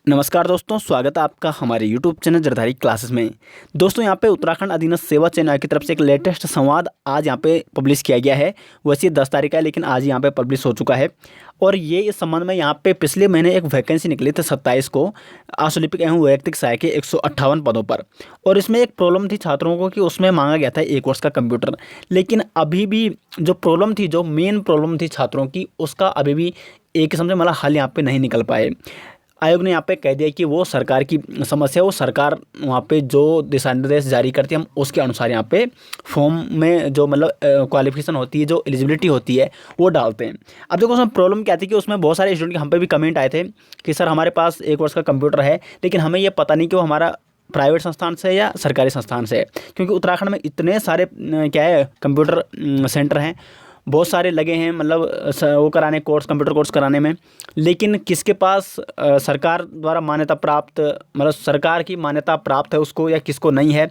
नमस्कार दोस्तों, स्वागत है आपका हमारे यूट्यूब चैनल जरधारी क्लासेस में। दोस्तों, यहाँ पे उत्तराखंड अधीनस्थ सेवा चयन आयोग की तरफ से एक लेटेस्ट संवाद आज यहाँ पे पब्लिश किया गया है। वैसे ये 10 तारीख का है, लेकिन आज यहाँ पे पब्लिश हो चुका है। और ये इस संबंध में यहाँ पे पिछले महीने एक वैकेंसी निकली थी 27 को आशुलिपिक एवं वैयक्तिक सहायक के 158 पदों पर। और इसमें एक प्रॉब्लम थी छात्रों को कि उसमें मांगा गया था 1 वर्ष का कंप्यूटर। लेकिन अभी भी जो प्रॉब्लम थी, जो मेन प्रॉब्लम थी छात्रों की, उसका अभी भी एक किस्म से मतलब हल यहाँ पे नहीं निकल पाए। आयोग ने यहाँ पे कह दिया कि वो सरकार की समस्या, वो सरकार वहाँ पे जो दिशा निर्देश जारी करती है हम उसके अनुसार यहाँ पे फॉर्म में जो मतलब क्वालिफिकेशन होती है, जो एलिजिबिलिटी होती है, वो डालते हैं। अब देखो उसमें प्रॉब्लम क्या थी कि उसमें बहुत सारे स्टूडेंट के हम पे भी कमेंट आए थे कि सर हमारे पास 1 वर्ष का कंप्यूटर है, लेकिन हमें ये पता नहीं कि वो हमारा प्राइवेट संस्थान से या सरकारी संस्थान से है। क्योंकि उत्तराखंड में इतने सारे क्या है कंप्यूटर सेंटर हैं, बहुत सारे लगे हैं, मतलब वो कराने कोर्स, कंप्यूटर कोर्स कराने में। लेकिन किसके पास सरकार द्वारा मान्यता प्राप्त, मतलब सरकार की मान्यता प्राप्त है उसको, या किसको नहीं है।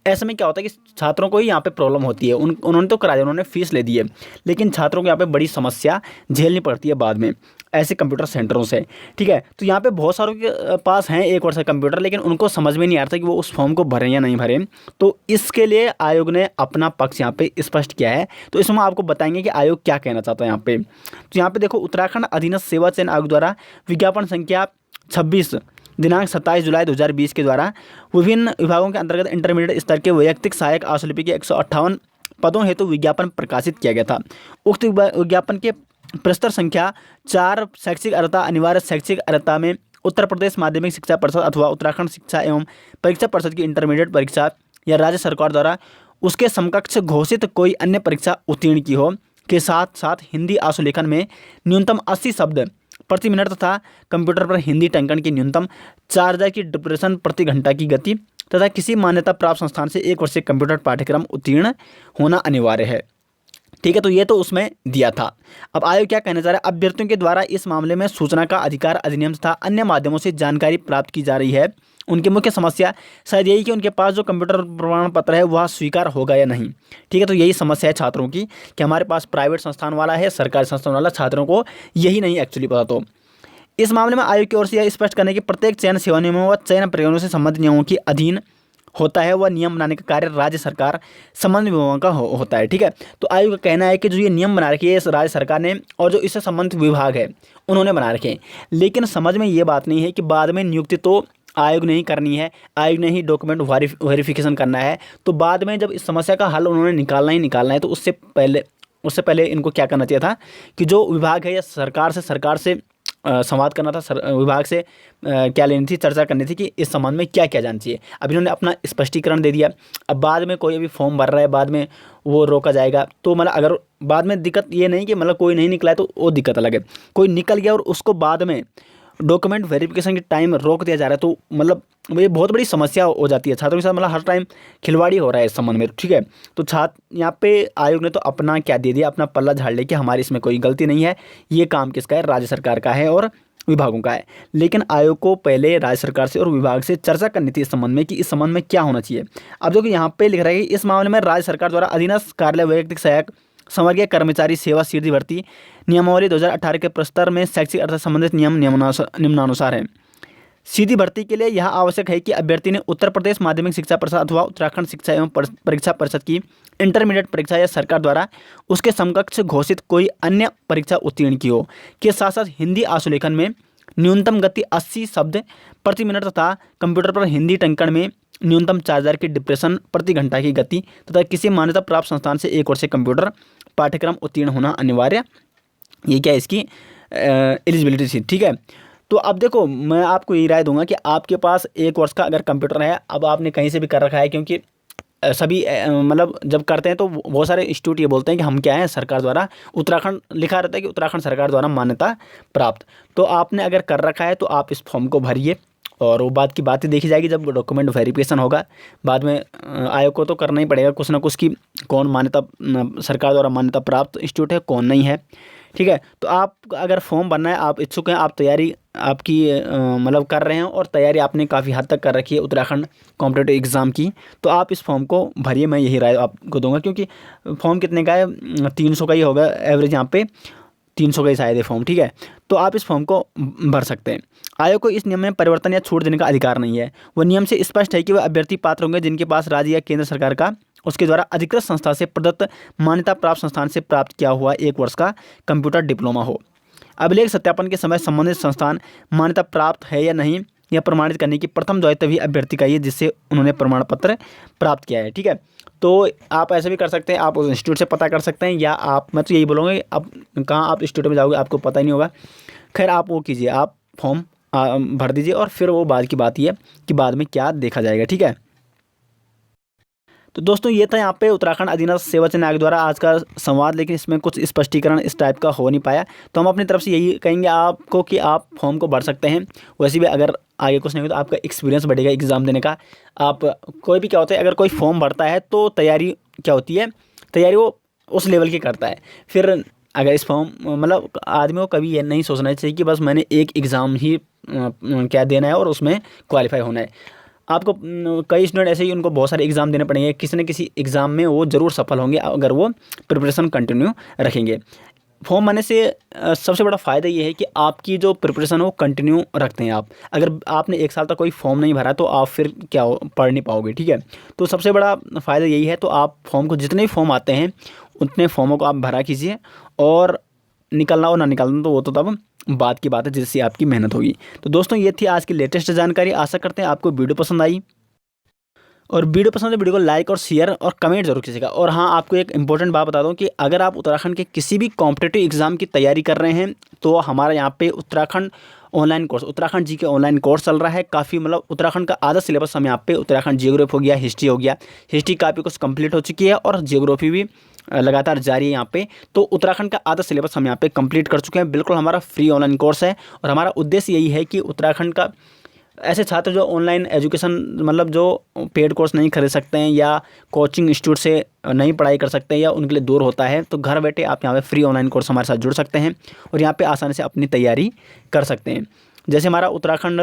ऐसे में क्या होता है कि छात्रों को ही यहाँ पे प्रॉब्लम होती है। उन्होंने तो करा दिया, उन्होंने फीस ले दी है, लेकिन छात्रों को यहाँ पे बड़ी समस्या झेलनी पड़ती है बाद में ऐसे कंप्यूटर सेंटरों से। ठीक है, तो यहाँ पे बहुत सारों के पास हैं 1 वर्ष का कंप्यूटर, लेकिन उनको समझ में नहीं आ रहा था कि वो उस फॉर्म को भरें या नहीं भरें। तो इसके लिए आयोग ने अपना पक्ष यहाँ पे स्पष्ट किया है। तो इसमें आपको बताएंगे कि आयोग क्या कहना चाहता है यहाँ पे। तो यहाँ पे देखो, उत्तराखंड अधीनस्थ सेवा चयन आयोग द्वारा विज्ञापन संख्या 26 दिनांक 27 जुलाई 2020 के द्वारा विभिन्न विभागों के अंतर्गत इंटरमीडिएट स्तर के वैयक्तिक सहायक आशुलिपिक के 158 पदों हेतु विज्ञापन प्रकाशित किया गया था। उक्त विज्ञापन के प्रस्तर संख्या 4 शैक्षिक अर्हता अनिवार्य शैक्षिक अर्हता में उत्तर प्रदेश माध्यमिक शिक्षा परिषद अथवा उत्तराखंड शिक्षा एवं परीक्षा परिषद की इंटरमीडिएट परीक्षा या राज्य सरकार द्वारा उसके समकक्ष घोषित कोई अन्य परीक्षा उत्तीर्ण की हो के साथ साथ हिंदी आशुलेखन में न्यूनतम 80 शब्द प्रति मिनट तथा कंप्यूटर पर हिंदी टंकन की न्यूनतम 4000 की डिप्रेशन प्रति घंटा की गति तथा किसी मान्यता प्राप्त संस्थान से 1 वर्षीय कंप्यूटर पाठ्यक्रम उत्तीर्ण होना अनिवार्य है। ठीक है, तो ये तो उसमें दिया था। अब आयोग क्या कहना चाह रहा है, अभ्यर्थियों के द्वारा इस मामले में सूचना का अधिकार अधिनियम तथा अन्य माध्यमों से जानकारी प्राप्त की जा रही है। उनकी मुख्य समस्या शायद यही कि उनके पास जो कंप्यूटर प्रमाण पत्र है वह स्वीकार होगा या नहीं। ठीक है, तो यही समस्या है छात्रों की कि हमारे पास प्राइवेट संस्थान वाला है, सरकारी संस्थान वाला, छात्रों को यही नहीं एक्चुअली पता। तो इस मामले में आयोग की ओर से यह स्पष्ट करने की प्रत्येक चयन सेवा नियमों व चयन प्रक्रियाओं से संबंधित नियमों के अधीन होता है, वह नियम बनाने का कार्य राज्य सरकार संबंधित विभागों का होता है। ठीक है, तो आयोग का कहना है कि जो ये नियम बना रखे हैं राज्य सरकार ने और जो इससे संबंधित विभाग है उन्होंने बना रखे हैं। लेकिन समझ में ये बात नहीं है कि बाद में नियुक्ति तो आयोग ने ही करनी है, आयोग ने ही डॉक्यूमेंट वेरिफिकेशन करना है। तो बाद में जब इस समस्या का हल उन्होंने निकालना है तो उससे पहले इनको क्या करना चाहिए था कि जो विभाग है या सरकार से संवाद करना था, विभाग से क्या लेनी थी, चर्चा करनी थी कि इस संबंध में क्या क्या जानना चाहिए। अब इन्होंने अपना स्पष्टीकरण दे दिया। अब बाद में कोई अभी फॉर्म भर रहा है, बाद में वो रोका जाएगा। तो मतलब अगर बाद में दिक्कत ये नहीं कि मतलब कोई नहीं निकला है तो वो दिक्कत अलग है, कोई निकल गया और उसको बाद में डॉक्यूमेंट वेरिफिकेशन के टाइम रोक दिया जा रहा है, तो मतलब ये बहुत बड़ी समस्या हो जाती है छात्रों के साथ। मतलब हर टाइम खिलवाड़ी हो रहा है इस संबंध में। ठीक है, तो छात्र यहाँ पे आयोग ने तो अपना क्या दे दिया, अपना पल्ला झाड़ ले कि हमारी इसमें कोई गलती नहीं है, ये काम किसका है, राज्य सरकार का है और विभागों का है। लेकिन आयोग को पहले राज्य सरकार से और विभाग से चर्चा करनी थी इस संबंध में कि इस संबंध में क्या होना चाहिए। अब देखो यहाँ पे लिख रहा है कि इस मामले में राज्य सरकार द्वारा अधीनस्थ कार्यालय वैयक्तिक सहायक संवर्गीय कर्मचारी सेवा सीधी भर्ती नियमावली 2018 के प्रस्तर में शैक्षिक अर्थ संबंधित नियम निम्नानुसार है। सीधी भर्ती के लिए यह आवश्यक है कि अभ्यर्थी ने उत्तर प्रदेश माध्यमिक शिक्षा परिषद अथवा उत्तराखंड शिक्षा एवं परीक्षा परिषद की इंटरमीडिएट परीक्षा या सरकार द्वारा उसके समकक्ष घोषित कोई अन्य परीक्षा उत्तीर्ण की हो के साथ साथ हिंदी आशुलेखन में न्यूनतम गति 80 शब्द प्रति मिनट तथा कंप्यूटर पर हिंदी टंकन में न्यूनतम 4000 की डिप्रेशन प्रति घंटा की गति तथा किसी मान्यता प्राप्त संस्थान से 1 वर्षीय कंप्यूटर पाठ्यक्रम उत्तीर्ण होना अनिवार्य। ये क्या इसकी एलिजिबिलिटी थी। ठीक है, तो अब देखो मैं आपको ये राय दूंगा कि आपके पास 1 वर्ष का अगर कंप्यूटर है, अब आपने कहीं से भी कर रखा है, क्योंकि सभी मतलब जब करते हैं तो बहुत सारे इंस्टीट्यूट ये बोलते हैं कि हम क्या है, सरकार द्वारा, उत्तराखंड लिखा रहता है कि उत्तराखंड सरकार द्वारा मान्यता प्राप्त। तो आपने अगर कर रखा है तो आप इस फॉर्म को भरिए और वो बात की बात ही देखी जाएगी जब डॉक्यूमेंट वेरिफिकेशन होगा। बाद में आयोग को तो करना ही पड़ेगा कुछ ना कुछ कि कौन मान्यता सरकार द्वारा मान्यता प्राप्त इंस्टीट्यूट है, कौन नहीं है। ठीक है, तो आप अगर फॉर्म भरना है, आप इच्छुक हैं, आप तैयारी आपकी मतलब कर रहे हैं और तैयारी आपने काफ़ी हद तक कर रखी है उत्तराखंड कॉम्पिटिटिव एग्ज़ाम की, तो आप इस फॉर्म को भरिए। मैं यही राय आपको दूंगा, क्योंकि फॉर्म कितने का है, 300 का ही होगा एवरेज, यहाँ पे 300 का ही शायद है फॉर्म। ठीक है, तो आप इस फॉर्म को भर सकते हैं। आयोग को इस नियम में परिवर्तन या छूट देने का अधिकार नहीं है। वह नियम से स्पष्ट है कि वह अभ्यर्थी पात्र होंगे जिनके पास राज्य या केंद्र सरकार का उसके द्वारा अधिकृत संस्था से प्रदत्त मान्यता प्राप्त संस्थान से प्राप्त किया हुआ 1 वर्ष का कंप्यूटर डिप्लोमा हो। अभिलेख सत्यापन के समय संबंधित संस्थान मान्यता प्राप्त है या नहीं यह प्रमाणित करने की प्रथम दायित्व भी अभ्यर्थी का ही है जिससे उन्होंने प्रमाण पत्र प्राप्त किया है। ठीक है, तो आप ऐसे भी कर सकते हैं, आप उस इंस्टीट्यूट से पता कर सकते हैं, या आप, मैं तो यही बोलूँगा, अब कहाँ आप इंस्टीट्यूट में जाओगे आपको पता ही नहीं होगा। खैर आप वो कीजिए, आप फॉर्म भर दीजिए और फिर वो बाद की बात ही है कि बाद में क्या देखा जाएगा। ठीक है, तो दोस्तों ये था यहाँ पे उत्तराखंड अधीनस्थ सेवा चयन आयोग द्वारा आज का संवाद, लेकिन इसमें कुछ स्पष्टीकरण इस टाइप का हो नहीं पाया। तो हम अपनी तरफ से यही कहेंगे आपको कि आप फॉर्म को भर सकते हैं। वैसे भी अगर आगे कुछ नहीं हो तो आपका एक्सपीरियंस बढ़ेगा एग्ज़ाम देने का। आप कोई भी क्या होता है, अगर कोई फॉर्म भरता है तो तैयारी क्या होती है, तैयारी वो उस लेवल की करता है। फिर अगर इस फॉर्म मतलब आदमी को कभी ये नहीं सोचना चाहिए कि बस मैंने एक एग्ज़ाम ही क्या देना है और उसमें क्वालिफाई होना है। आपको कई स्टूडेंट ऐसे ही उनको बहुत सारे एग्ज़ाम देने पड़ेंगे, किसी न किसी एग्ज़ाम में वो ज़रूर सफल होंगे अगर वो प्रिपरेशन कंटिन्यू रखेंगे। फॉर्म भरने से सबसे बड़ा फ़ायदा ये है कि आपकी जो प्रिपरेशन हो वो कंटिन्यू रखते हैं आप। अगर आपने 1 साल तक कोई फॉर्म नहीं भरा तो आप फिर क्या पढ़ नहीं पाओगे। ठीक है, तो सबसे बड़ा फ़ायदा यही है। तो आप फॉर्म को, जितने भी फॉर्म आते हैं उतने फॉर्मों को आप भरा कीजिए, और निकलना और ना निकलना तो वो तो तब बात की बात है जिससे आपकी मेहनत होगी। तो दोस्तों ये थी आज की लेटेस्ट जानकारी। आशा करते हैं आपको वीडियो पसंद आई, और वीडियो पसंद है वीडियो को लाइक और शेयर और कमेंट जरूर कीजिएगा। और हाँ, आपको एक इंपॉर्टेंट बात बता दूं कि अगर आप उत्तराखंड के किसी भी कॉम्पिटिटिव एग्जाम की तैयारी कर रहे हैं तो हमारा यहाँ पे उत्तराखंड ऑनलाइन कोर्स, उत्तराखंड जी के ऑनलाइन कोर्स चल रहा है। काफ़ी मतलब उत्तराखंड का आधा सिलेबस हम यहाँ पे, उत्तराखंड जियोग्राफी हो गया, हिस्ट्री हो गया, हिस्ट्री काफ़ी कुछ कंप्लीट हो चुकी है और जियोग्राफी भी लगातार जारी है यहाँ पे। तो उत्तराखंड का आधा सिलेबस हम यहाँ पे कंप्लीट कर चुके हैं। बिल्कुल हमारा फ्री ऑनलाइन कोर्स है, और हमारा उद्देश्य यही है कि उत्तराखंड का ऐसे छात्र जो ऑनलाइन एजुकेशन मतलब जो पेड कोर्स नहीं खरीद सकते हैं या कोचिंग इंस्टीट्यूट से नहीं पढ़ाई कर सकते हैं या उनके लिए दूर होता है, तो घर बैठे आप यहाँ पे फ्री ऑनलाइन कोर्स हमारे साथ जुड़ सकते हैं और यहाँ पे आसानी से अपनी तैयारी कर सकते हैं। जैसे हमारा उत्तराखंड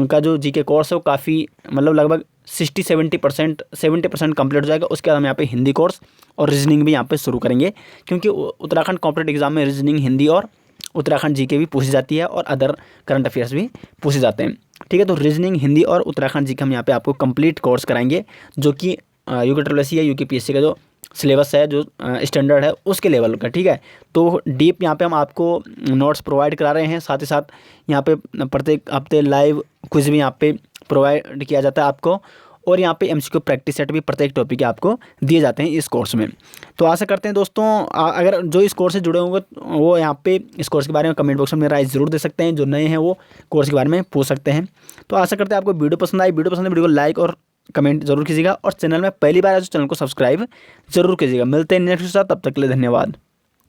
का जो जीके कोर्स है वो काफ़ी मतलब लगभग 70% कंप्लीट हो जाएगा। उसके बाद हम यहाँ पे हिंदी कोर्स और रीजनिंग भी यहाँ पे शुरू करेंगे, क्योंकि उत्तराखंड कॉम्पिटिटिव एग्जाम में रीजनिंग, हिंदी और उत्तराखंड जीके भी पूछी जाती है और अदर करंट अफेयर्स भी पूछे जाते हैं। ठीक है, तो रीजनिंग, हिंदी और उत्तराखंड जीके हम यहाँ पे आपको कंप्लीट कोर्स कराएंगे, जो कि यूके या यूकेपीएससी का जो सिलेबस है, जो स्टैंडर्ड है उसके लेवल का। ठीक है, तो डीप यहाँ पे हम आपको नोट्स प्रोवाइड करा रहे हैं। साथ ही साथ यहाँ पे प्रत्येक हफ्ते लाइव क्विज भी यहाँ पे प्रोवाइड किया जाता है आपको, और यहाँ पे एमसीक्यू प्रैक्टिस सेट भी प्रत्येक टॉपिक के आपको दिए जाते हैं इस कोर्स में। तो आशा करते हैं दोस्तों अगर जो इस कोर्स से जुड़े होंगे वो यहाँ पे इस कोर्स के बारे में कमेंट बॉक्स में मेरा राय ज़रूर दे सकते हैं। जो नए हैं वो कोर्स के बारे में पूछ सकते हैं। तो आशा करते हैं आपको वीडियो पसंद आई। वीडियो पसंद है वीडियो को लाइक और कमेंट जरूर कीजिएगा, और चैनल में पहली बार आए तो चैनल को सब्सक्राइब जरूर कीजिएगा। मिलते हैं नेक्स्ट के साथ, तब तक के लिए धन्यवाद।